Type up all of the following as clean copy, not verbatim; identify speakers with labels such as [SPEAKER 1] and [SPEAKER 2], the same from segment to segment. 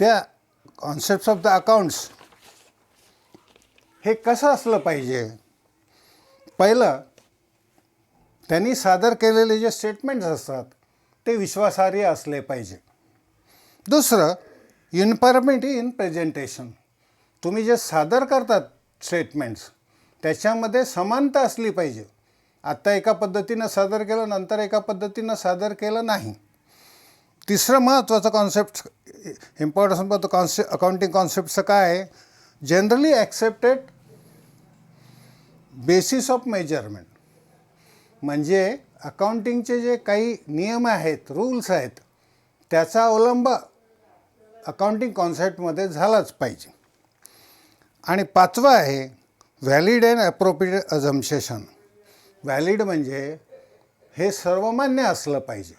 [SPEAKER 1] त्या concepts of the accounts हे कसं असलं पाहिजे. पहिलं, त्यांनी सादर केलेले जे स्टेटमेंट्स असतात ते विश्वासार्ह असले पाहिजे. दुसरं, युनिफॉर्मिटी इन प्रेझेंटेशन. तुम्ही जे सादर करतात स्टेटमेंट्स त्याच्यामध्ये समानता असली पाहिजे. आत्ता एका पद्धतीनं सादर केलं, नंतर एका पद्धतीनं सादर केलं नाही. तिसरं महत्त्वाचं कॉन्सेप्ट, इम्पॉर्टन्स अकाउंटिंग कॉन्सेप्टचं काय आहे, generally accepted basis of measurement. म्हणजे अकाउंटिंगचे जे काही नियम आहेत, रूल्स आहेत, त्याचा अवलंब अकाउंटिंग कॉन्सेप्टमध्ये झालाच पाहिजे. आणि पाचवं आहे valid and appropriate assumption. Valid म्हणजे हे सर्वमान्य असलं पाहिजे.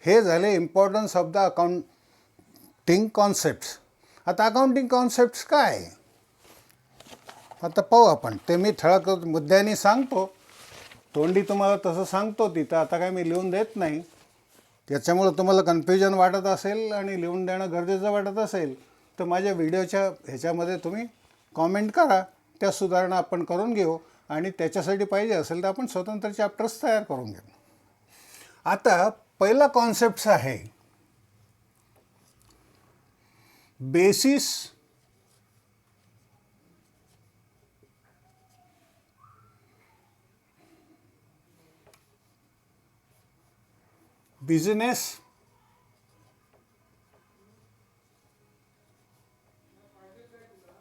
[SPEAKER 1] हे झाले importance of the accounting concepts. आता अकाउंटिंग कॉन्सेप्ट्स काय आहे आता पाहू आपण. ते मी ठळक मुद्द्यांनी सांगतो, तोंडी तुम्हाला तसं सांगतो तिथं. आता काय मी लिहून देत नाही. त्याच्यामुळं तुम्हाला कन्फ्युजन वाटत असेल आणि लिहून देणं गरजेचं वाटत असेल तर माझ्या व्हिडिओच्या ह्याच्यामध्ये तुम्ही कॉमेंट करा. त्या सुधारणा आपण करून घेऊ आणि त्याच्यासाठी पाहिजे असेल तर आपण स्वतंत्र चॅप्टर्स तयार करून घेऊ. आता पहिला कॉन्सेप्ट आहे बेसिस बिझनेस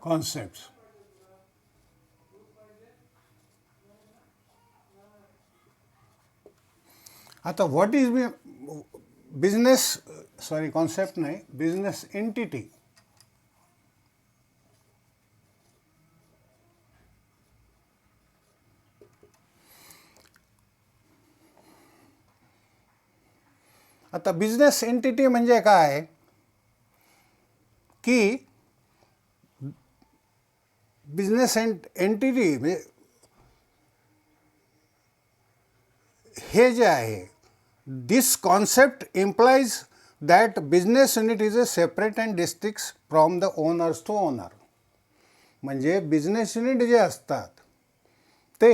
[SPEAKER 1] कॉन्सेप्ट्स. आता व्हॉट इज कॉन्सेप्ट नाही, बिझनेस एंटिटी. आता बिझनेस एंटिटी म्हणजे काय की बिझनेस एंटिटी म्हणजे हे जे आहे, this concept implies that business unit is a separate and distinct from the owners to owner. म्हणजे बिझनेस युनिट जे असतात ते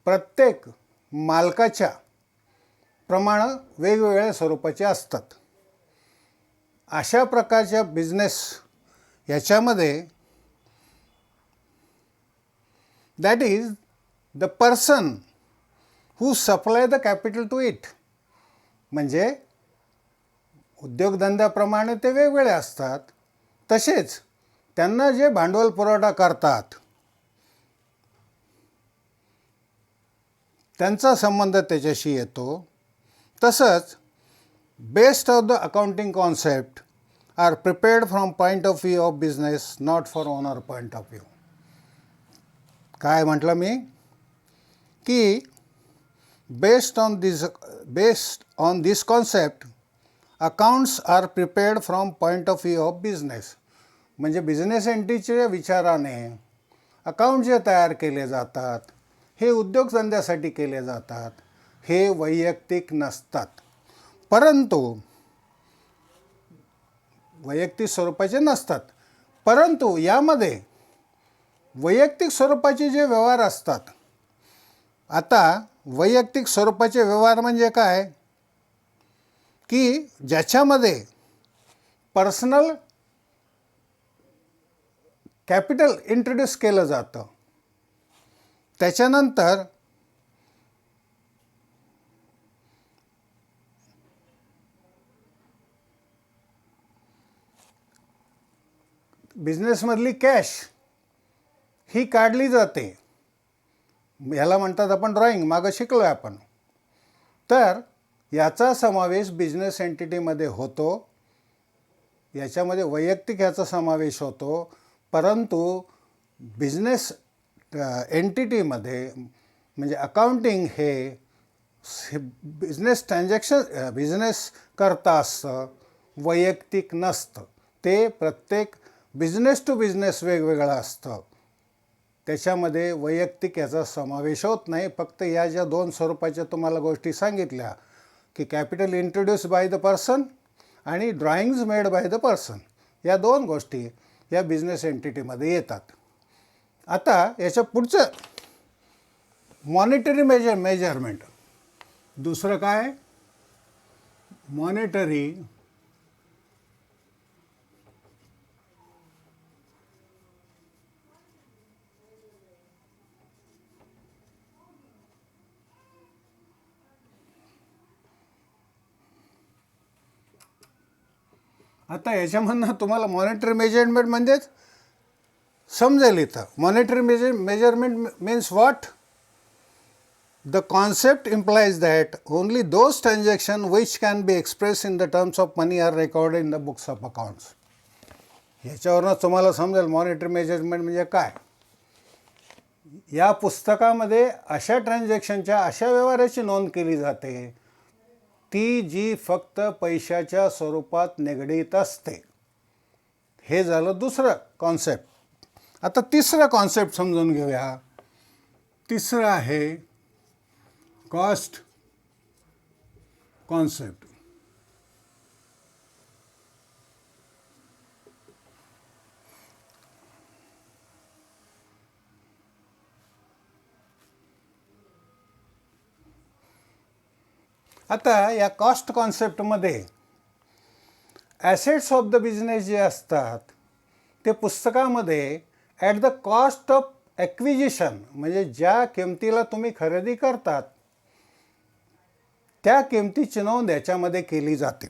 [SPEAKER 1] प्रत्येक मालकाच्या प्रमाणे वेगवेगळ्या स्वरूपाचे असतात. अशा प्रकारच्या बिझनेस याच्यामध्ये that is the person who supply the capital to it. म्हणजे उद्योगधंद्याप्रमाणे ते वेगवेगळे असतात, तसेच त्यांना जे भांडवल पुरवठा करतात त्यांचा संबंध त्याच्याशी येतो. तसंच based of the accounting concept are prepared from point of view of business, not for owner point of view. काय म्हटलं मी की based on this concept accounts are prepared from point of view of business. म्हणजे business एंटिटीच्या विचाराने account जे तयार केले जातात हे उद्योगधंद्यासाठी केले जातात. हे वैयक्तिक नसतात, परंतु वैयक्तिक स्वरूपाचे नसतात. परंतु यामध्ये वैयक्तिक स्वरूपाचे जे व्यवहार असतात, आता वैयक्तिक स्वरूपाचे व्यवहार म्हणजे काय की ज्याच्यामध्ये पर्सनल कॅपिटल इंट्रोड्यूस केलं जातं, त्याच्यानंतर बिझनेसमधली कॅश ही काढली जाते. ह्याला म्हणतात आपण ड्रॉइंग, मागं शिकलो आहे आपण. तर याचा समावेश बिझनेस एंटिटीमध्ये होतो. याच्यामध्ये वैयक्तिक याचा समावेश होतो, परंतु बिझनेस एंटिटीमध्ये म्हणजे अकाउंटिंग हे बिझनेस ट्रान्झॅक्शन बिझनेस करता असतं, वैयक्तिक नसतं. ते प्रत्येक बिझनेस टू बिझनेस वेगवेगळं असतं. त्याच्यामध्ये वैयक्तिक याचा समावेश होत नाही. फक्त या ज्या दोन स्वरूपाच्या तुम्हाला गोष्टी सांगितल्या की capital introduce by the person आणि drawings made by the person, या दोन गोष्टी या बिझनेस एंटिटीमध्ये येतात. आता याच्या पुढचं मॉनिटरी मेजरमेंट. दुसरं काय? मॉनिटरी आता याच्यामधनं तुम्हाला मॉनिटरी मेजरमेंट म्हणजेच समजेल इथं. Monetary measurement means what? The concept implies that only those transactions which can be expressed in the terms of money are recorded in the books of accounts. याच्यावरूनच तुम्हाला समजेल मॉनिटरी मेजरमेंट म्हणजे काय. या पुस्तकामध्ये अशा ट्रान्झॅक्शनच्या अशा व्यवहाराची नोंद केली जाते ती जी फक्त पैशाच्या स्वरूपात निगडीत असते. हे झालं दुसरं कॉन्सेप्ट. आता तिसरं कॉन्सेप्ट समजून घेऊया. तिसरं आहे कॉस्ट कॉन्सेप्ट. आता या कॉस्ट कॉन्सेप्टमध्ये ॲसेट्स ऑफ द बिझनेस जे असतात ते पुस्तकामध्ये at the cost of acquisition म्हणजे ज्या किमतीला तुम्ही खरेदी करतात त्या किमतीची नोंद याच्यामध्ये केली जाते.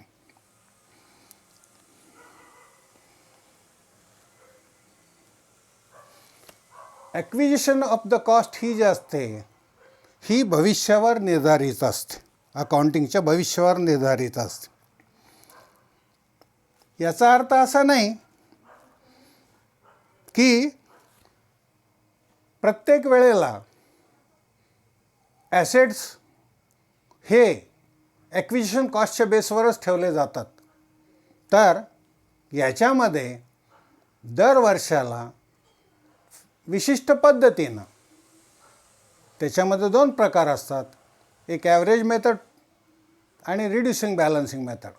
[SPEAKER 1] ॲक्विजिशन ऑफ द कॉस्ट ही जी असते ही भविष्यावर निर्धारित असते. अकाउंटिंगच्या भविष्यावर निर्धारित असते. याचा अर्थ असा नाही की प्रत्येक वेळेला ॲसेट्स हे ॲक्विजिशन कॉस्टच्या बेसवरच ठेवले जातात. तर याच्यामध्ये दर वर्षाला विशिष्ट पद्धतीनं त्याच्यामध्ये दोन प्रकार असतात. एक ॲव्हरेज मेथड आणि रिड्युसिंग बॅलन्सिंग मेथड.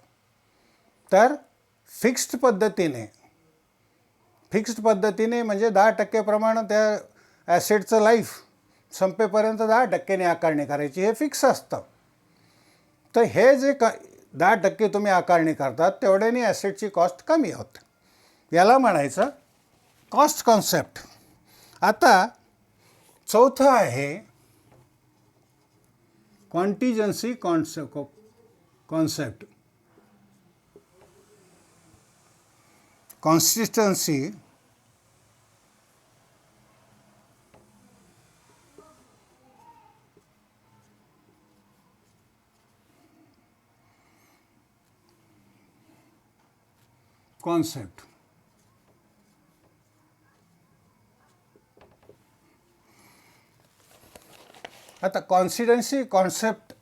[SPEAKER 1] तर फिक्स्ड पद्धतीने म्हणजे 10% प्रमाणे त्या ॲसेटचं लाईफ संपेपर्यंत 10% आकारणी करायची हे फिक्स असतं. तर हे जे 10% तुम्ही आकारणी करतात तेवढ्याने ॲसेटची कॉस्ट कमी होते. याला म्हणायचं कॉस्ट कॉन्सेप्ट. आता चौथं आहे कॉन्टिजन्सी कॉन्सेप्ट. कॉन्सिस्टन्सी कॉन्सेप्ट. आता कॉन्सिस्टन्सी कॉन्सेप्ट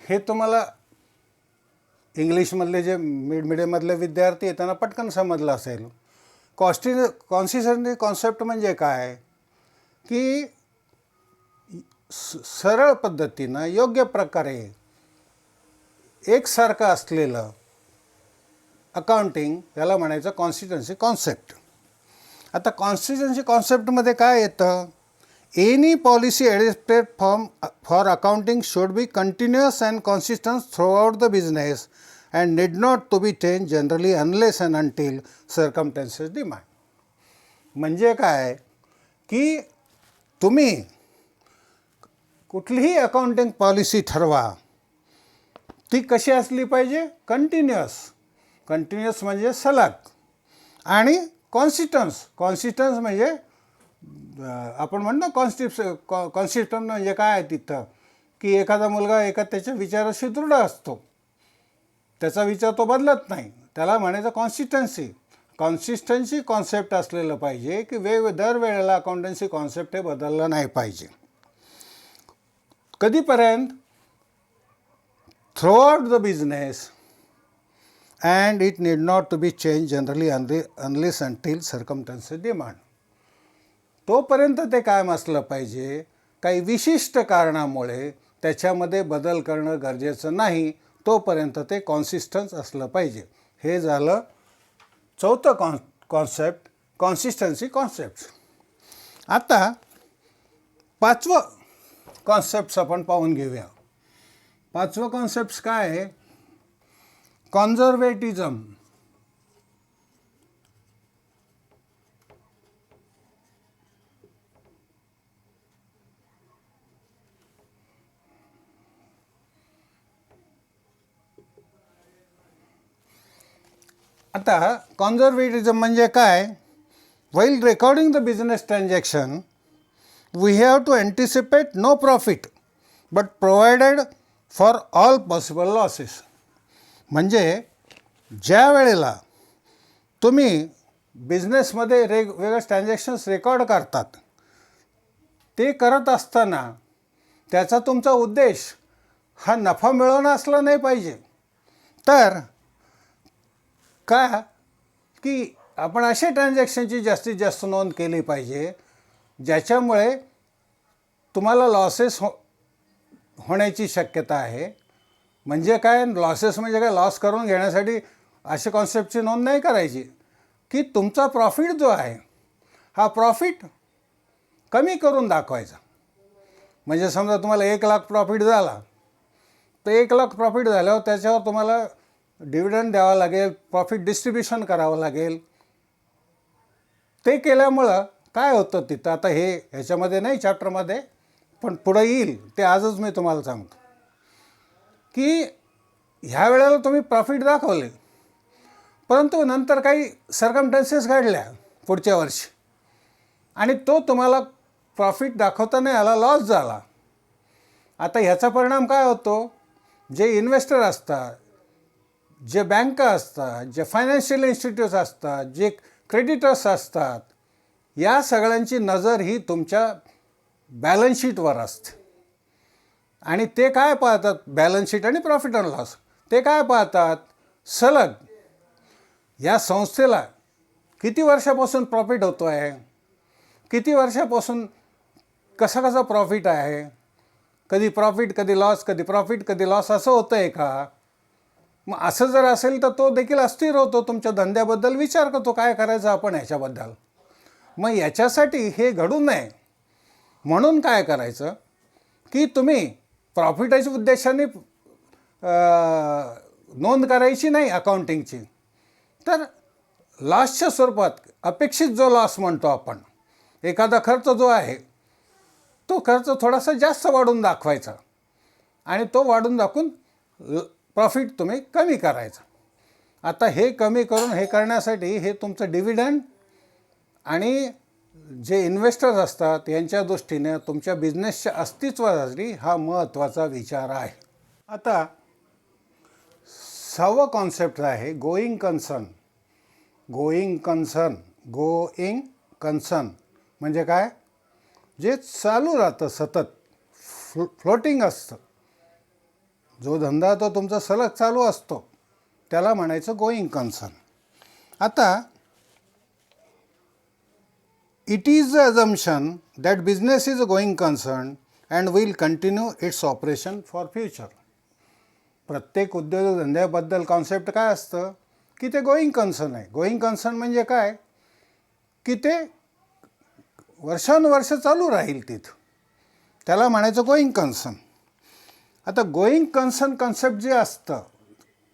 [SPEAKER 1] हे तुम्हाला इंग्लिशमधले जे मिडियममधले विद्यार्थी आहेत त्यांना पटकन समजलं असेल. कॉन्सिस्टन्सी कॉन्सेप्ट म्हणजे काय की सरळ पद्धतीनं योग्य प्रकारे एकसारखं असलेलं अकाउंटिंग याला म्हणायचं कॉन्सिस्टन्सी कॉन्सेप्ट. आता कॉन्सिस्टन्सी कॉन्सेप्टमध्ये काय येतं? Any policy adopted for accounting should be continuous and consistence throughout the business and need not to be change generally unless and until circumstances demand. म्हणजे काय की तुम्ही कुठलीही अकाउंटिंग पॉलिसी ठरवा ती कशी असली पाहिजे? कंटिन्युअस म्हणजे सलग. आणि कॉन्सिस्टन्स म्हणजे आपण म्हणतो कॉन्सिस्टन्स म्हणजे काय आहे तिथं की एखादा मुलगा त्याच्या विचाराशी दृढ असतो, त्याचा विचार तो बदलत नाही, त्याला म्हणायचं कॉन्सिस्टन्सी कॉन्सेप्ट असलेलं पाहिजे की दरवेळेला अकाउंटन्सी कॉन्सेप्ट हे बदललं नाही पाहिजे. कधीपर्यंत? Throughout the business and it need not to be changed generally unless until circumstances demand. तोपर्यंत ते कायम असलं पाहिजे. काही विशिष्ट कारणामुळे त्याच्यामध्ये बदल करणं गरजेचं नाही तोपर्यंत ते कॉन्सिस्टन्स असलं पाहिजे. हे झालं चौथं कॉन्सेप्ट, कॉन्सिस्टन्सी कॉन्सेप्ट. आता पाचवं कॉन्सेप्ट्स आपण पाहून घेऊया. पाचवं कॉन्सेप्ट्स काय आहे? कॉन्झर्वेटिझम. आता कॉन्झर्वेटिझम म्हणजे काय? While recording the business transaction, we have to anticipate no profit, but provided for all possible losses. म्हणजे ज्या वेळेला तुम्ही बिझनेसमध्ये वेगवेगळे ट्रान्झॅक्शन्स रेकॉर्ड करतात, ते करत असताना त्याचा तुमचा उद्देश हा नफा मिळवणं असला नाही पाहिजे. तर का की आपण अशा ट्रान्झॅक्शनची जास्तीत जास्त नोंद केली पाहिजे ज्याच्यामुळे तुम्हाला लॉसेस होण्याची शक्यता आहे. म्हणजे काय लॉसेस? म्हणजे काय, लॉस करून घेण्यासाठी अशा कॉन्सेप्टची नोंद नाही करायची, की तुमचा प्रॉफिट जो आहे हा प्रॉफिट कमी करून दाखवायचा. म्हणजे समजा तुम्हाला 1,00,000 प्रॉफिट झाला, तर 1,00,000 प्रॉफिट झाल्यावर त्याच्यावर तुम्हाला डिव्हिडंड द्यावा लागेल, प्रॉफिट डिस्ट्रीब्युशन करावं लागेल. ते केल्यामुळं काय होतं तिथं, आता हे ह्याच्यामध्ये नाही चॅप्टरमध्ये, पण पुढं येईल ते आजच मी तुम्हाला सांगतो, की ह्या वेळेला तुम्ही प्रॉफिट दाखवले, परंतु नंतर काही सर्कमस्टन्सेस घडल्या पुढच्या वर्षी आणि तो तुम्हाला प्रॉफिट दाखवता नाही आला, लॉस झाला. आता ह्याचा परिणाम काय होतो? जे इन्व्हेस्टर असतात, जे बँका असतात, जे फायनान्शियल इन्स्टिट्यूट्स असतात, जे क्रेडिटर्स असतात, या सगळ्यांची नजर ही तुमच्या बॅलन्स शीटवर असते. आणि ते काय पाहतात? बॅलन्स शीट आणि प्रॉफिट अँड लॉस. ते काय पाहतात? सलग या संस्थेला किती वर्षापासून प्रॉफिट होतो आहे, किती वर्षापासून कसा प्रॉफिट आहे, कधी प्रॉफिट कधी लॉस, कधी प्रॉफिट कधी लॉस असं होतं आहे का? मग असं जर असेल तर तो देखील अस्थिर होतो, तुमच्या धंद्याबद्दल विचार करतो काय करायचं आपण ह्याच्याबद्दल. मग याच्यासाठी हे घडू नये म्हणून काय करायचं, की तुम्ही प्रॉफिटाच्या उद्देशाने नोंद करायची नाही अकाउंटिंगची, तर लॉसच्या स्वरूपात अपेक्षित जो लॉस म्हणतो आपण, एखादा खर्च जो आहे तो खर्च थोडासा जास्त वाढून दाखवायचा आणि तो वाढून दाखवून प्रॉफिट तुम्ही कमी करायचं. आता हे कमी करून हे करण्यासाठी हे तुमचं डिव्हिडंड आणि जे इन्व्हेस्टर्स असतात यांच्या दृष्टीने तुमच्या बिझनेसच्या अस्तित्वासाठी हा महत्त्वाचा विचार आहे. आता 6वं कॉन्सेप्ट आहे गोईंग कन्सर्न. गोईंग कन्सर्न म्हणजे काय? जे चालू राहतं, सतत फ्लोटिंग असतं. जो धंदा तो तुमचा सलग चालू असतो त्याला म्हणायचं गोईंग कन्सर्न. आता it is the assumption that business is a going concern and will continue its operation for future. प्रत्येक उद्योगधंद्याबद्दल कॉन्सेप्ट काय असतं, की ते गोईंग कन्सर्न आहे. गोईंग कन्सर्न म्हणजे काय, की ते वर्षानुवर्ष चालू राहील तिथं, त्याला म्हणायचं गोईंग कन्सर्न. आता गोईंग कन्सर्न कन्सेप्ट जे असतं,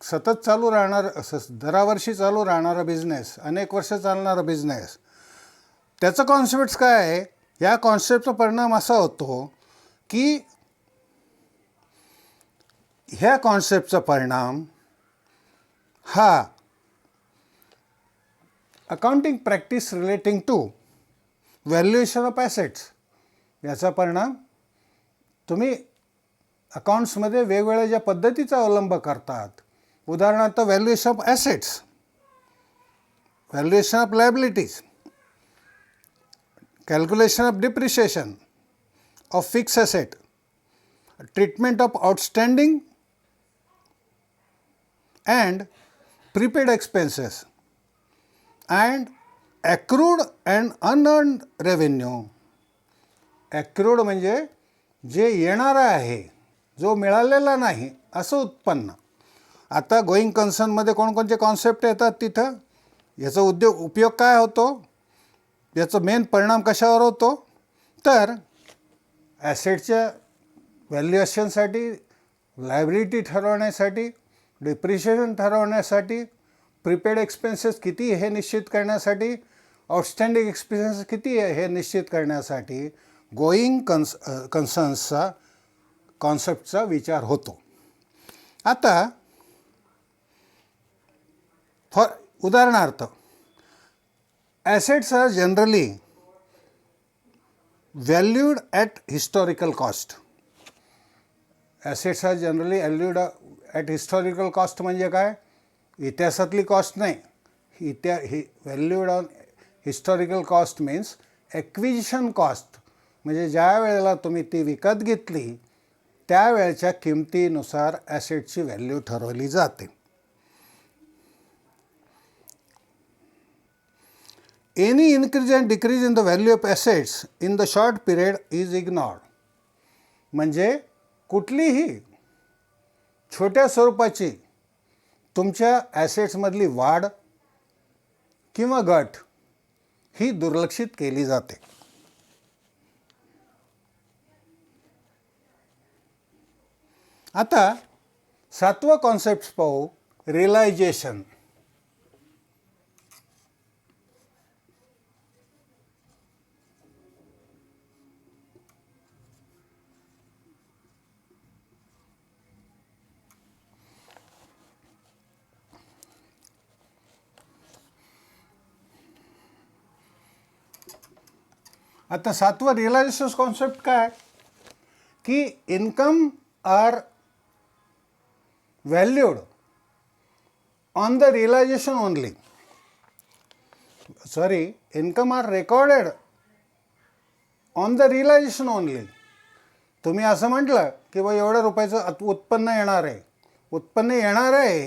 [SPEAKER 1] सतत चालू राहणारं, दरावर्षी चालू राहणारा बिझनेस, अनेक वर्ष चालणारा बिझनेस, त्याचं कॉन्सेप्ट काय आहे? या कॉन्सेप्टचा परिणाम असा होतो की ह्या कॉन्सेप्टचा परिणाम हा accounting practice relating to valuation of assets, याचा परिणाम तुम्ही अकाउंट्समध्ये वेगवेगळ्या ज्या पद्धतीचा अवलंब करतात, उदाहरणार्थ valuation of assets, valuation of liabilities, calculation of depreciation of fixed asset, treatment of outstanding and prepaid expenses, and accrued and unearned revenue. accrued म्हणजे जे येणारं आहे, जो मिळालेला नाही असं उत्पन्न, आता गोईंग कन्सर्नमध्ये कोणकोणते कॉन्सेप्ट येतात तिथं, याचा उपयोग काय होतो, याचा मेन परिणाम कशावर होतो, तर ॲसेटच्या व्हॅल्युएशनसाठी, लायबिलिटी ठरवण्यासाठी, डिप्रिशिएशन ठरवण्यासाठी, प्रीपेड एक्सपेन्सेस किती हे निश्चित करण्यासाठी, आउटस्टँडिंग एक्सपेन्सेस किती आहे हे निश्चित करण्यासाठी गोईंग कन्सर्न्सचा कॉन्सेप्टचा विचार होतो. आता उदाहरणार्थ, assets are generally valued at historical cost. Assets are generally valued at historical cost म्हणजे काय, इतिहासातली कॉस्ट नाही. Valued on historical cost means acquisition cost, म्हणजे ज्या वेळेला तुम्ही ती विकत घेतली त्यावेळेच्या किमतीनुसार ॲसेटची व्हॅल्यू ठरवली जाते. Any increase and decrease in the value of assets in the short period is ignored. म्हणजे कुठलीही छोट्या स्वरूपाची तुमच्या ॲसेट्समधली वाढ किंवा घट ही दुर्लक्षित केली जाते. आता 7वा कॉन्सेप्ट पाहू, रिअलायझेशन. आता 7वा रिअलायझेशन कॉन्सेप्ट काय की income are valued on the realisation only. Income are recorded on the realisation only. तुम्ही असं म्हटलं की बा एवढ्या रुपयाचं उत्पन्न येणार आहे, उत्पन्न येणार आहे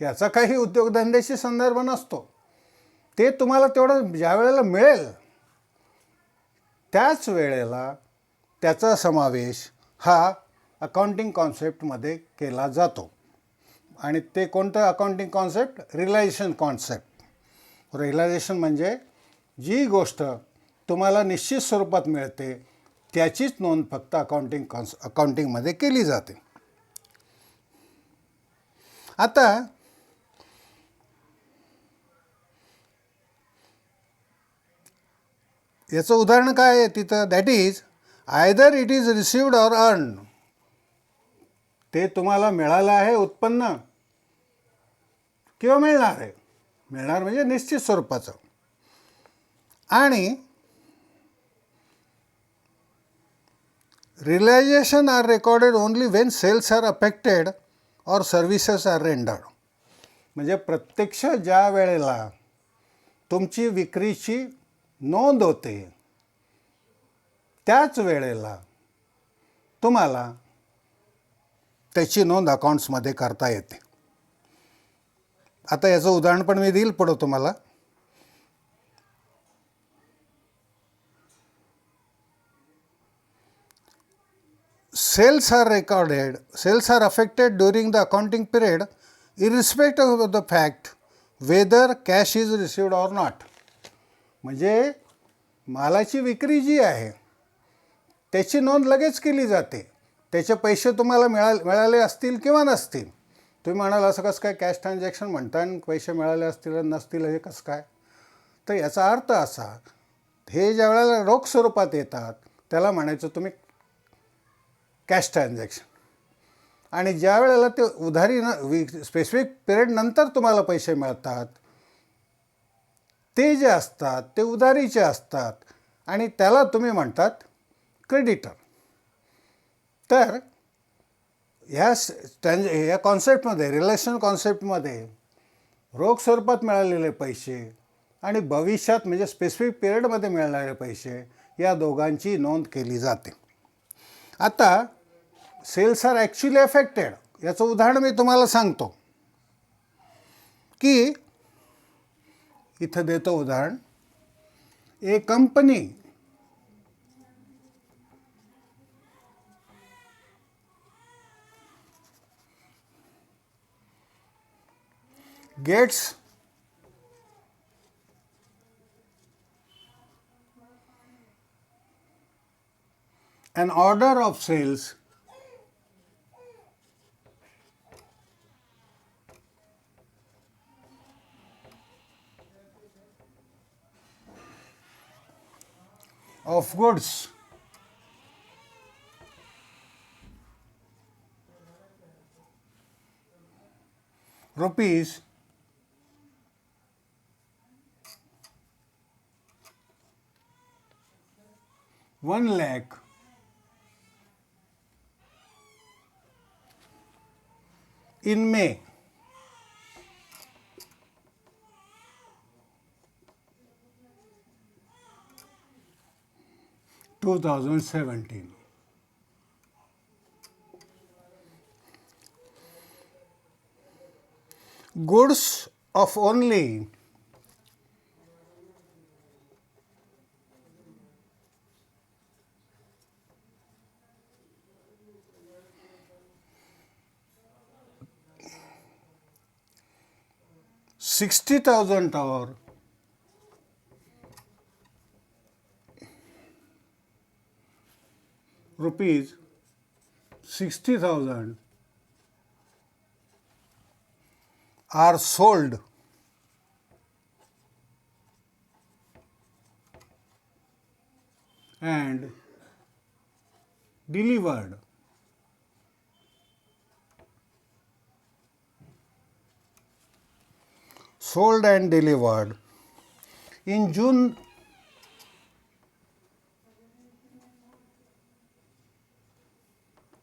[SPEAKER 1] याचा काही उद्योगधंद्याशी संदर्भ नसतो. ते तुम्हाला तेवढं ज्या वेळेला मिळेल त्याच वेळेला त्याचा समावेश हा अकाउंटिंग कॉन्सेप्टमध्ये केला जातो. आणि ते कोणतं accounting concept, realisation concept. Realisation म्हणजे जी गोष्ट तुम्हाला निश्चित स्वरूपात मिळते त्याचीच नोंद फक्त अकाउंटिंगमध्ये केली जाते. आता याचं उदाहरण काय आहे तिथं, that is either it is received or earn. ते तुम्हाला मिळालं आहे उत्पन्न किंवा मिळणार आहे, मिळणार म्हणजे निश्चित स्वरूपाचं. आणि realisation are recorded only when sales are affected और सर्व्हिसेस आर रेंडर्ड. म्हणजे प्रत्यक्ष ज्या वेळेला तुमची विक्रीची नोंद होते त्याच वेळेला तुम्हाला त्याची नोंद अकाउंट्समध्ये करता येते. आता याचं उदाहरण पण मी देईल पुढं तुम्हाला. Sales are affected during the accounting period irrespective of the fact whether cash is received or not. म्हणजे मालाची विक्री जी आहे त्याची नोंद लगेच केली जाते. त्याचे पैसे तुम्हाला मिळाले असतील किंवा नसतील. तुम्ही म्हणाल असं कसं काय कॅश ट्रान्झॅक्शन म्हणता आणि पैसे मिळाले असतील नसतील हे कसं काय, तर याचा अर्थ असा, हे ज्या वेळेला रोख स्वरूपात येतात त्याला म्हणायचं तुम्ही कॅश ट्रान्झॅक्शन. आणि ज्या वेळेला ते उधारी स्पेसिफिक पिरियड नंतर तुम्हाला पैसे मिळतात ते जे असतात ते उधारीचे असतात आणि त्याला तुम्ही म्हणतात क्रेडिटर. तर ह्या कॉन्सेप्टमध्ये, रिलेशन कॉन्सेप्टमध्ये रोख स्वरूपात मिळालेले पैसे आणि भविष्यात म्हणजे स्पेसिफिक पिरियडमध्ये मिळणारे पैसे या दोघांची नोंद केली जाते. आता सेल्स आर ॲक्च्युली अफेक्टेड याचं उदाहरण मी तुम्हाला सांगतो की इथं देतो उदाहरण. ए company gets an order of sales of goods rupees 1 lakh in May 2017. Goods of only $60,000 or rupees 60,000 are sold and delivered in June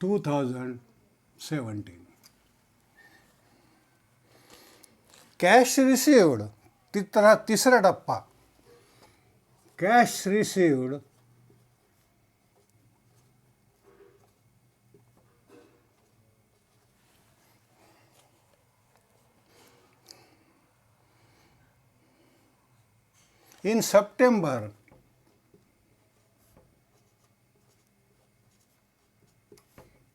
[SPEAKER 1] 2017. Cash received, तीसरा टप्पा, cash received in September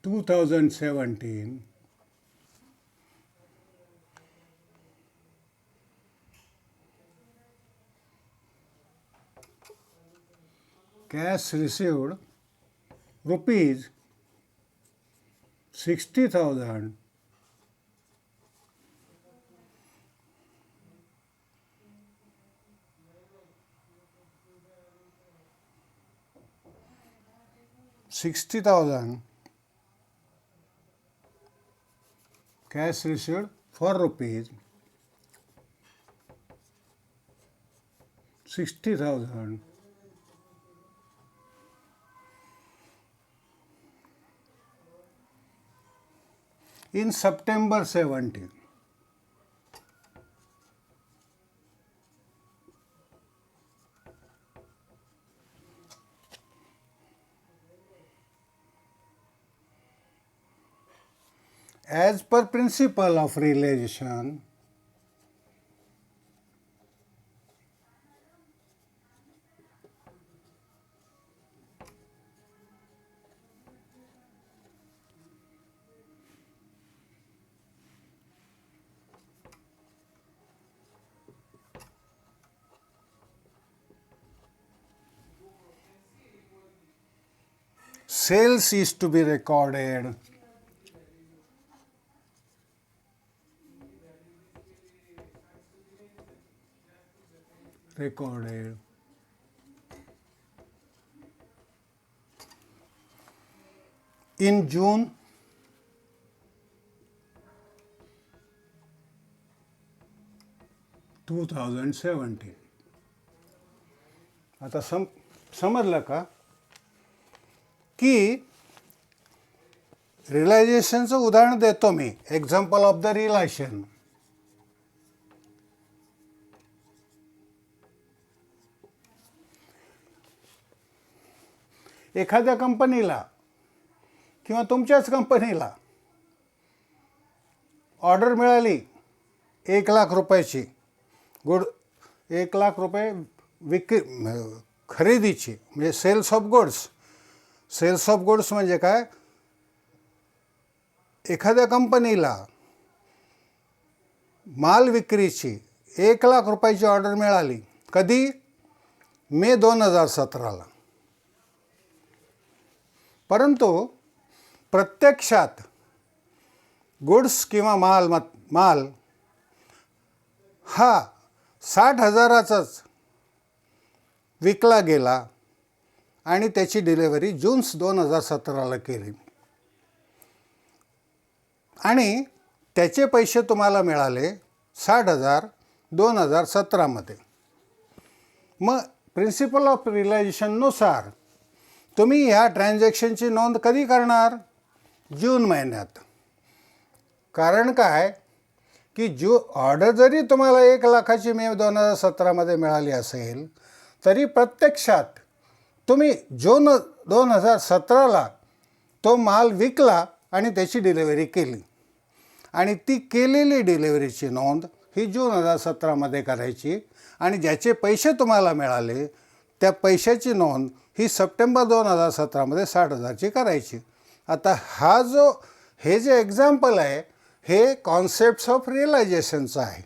[SPEAKER 1] 2017 cash received rupees 60,000 cash received for rupees 60,000 in September 17. As per principle of realization, sales is to be recorded in June 2017. आता समजलं का की रिअलायझेशनचं उदाहरण देतो मी, example of the realisation. एखाद्या कंपनीला किंवा तुमच्याच कंपनीला ऑर्डर मिळाली 1,00,000 रुपयाची, 1,00,000 रुपये खरेदीची, म्हणजे sales of goods. Sales of goods म्हणजे काय? एखाद्या कंपनीला माल विक्रीची 1,00,000 रुपयाची ऑर्डर मिळाली. कधी? मे 2017ला. परंतु प्रत्यक्षात गुड्स किंवा माल हा 60,000चाच विकला गेला आणि त्याची डिलिव्हरी जून 2017ला केली आणि त्याचे पैसे तुम्हाला मिळाले 60,000 2017मध्ये. मग प्रिन्सिपल ऑफ रिअलायझेशननुसार तुम्ही ह्या ट्रान्झॅक्शनची नोंद कधी करणार? जून महिन्यात. कारण काय की ऑर्डर जरी तुम्हाला 1,00,000ची मे 2017मध्ये मिळाली असेल तरी प्रत्यक्षात तुम्ही जून 2017ला तो माल विकला आणि त्याची डिलिव्हरी केली आणि ती केलेली डिलिव्हरीची नोंद ही जून 2017मध्ये करायची आणि ज्याचे पैसे तुम्हाला मिळाले त्या पैशाची नोंद ही सप्टेंबर 2017मध्ये 60,000ची करायची. आता हे जे एक्झाम्पल आहे हे कॉन्सेप्ट्स ऑफ रिअलायझेशनचं आहे.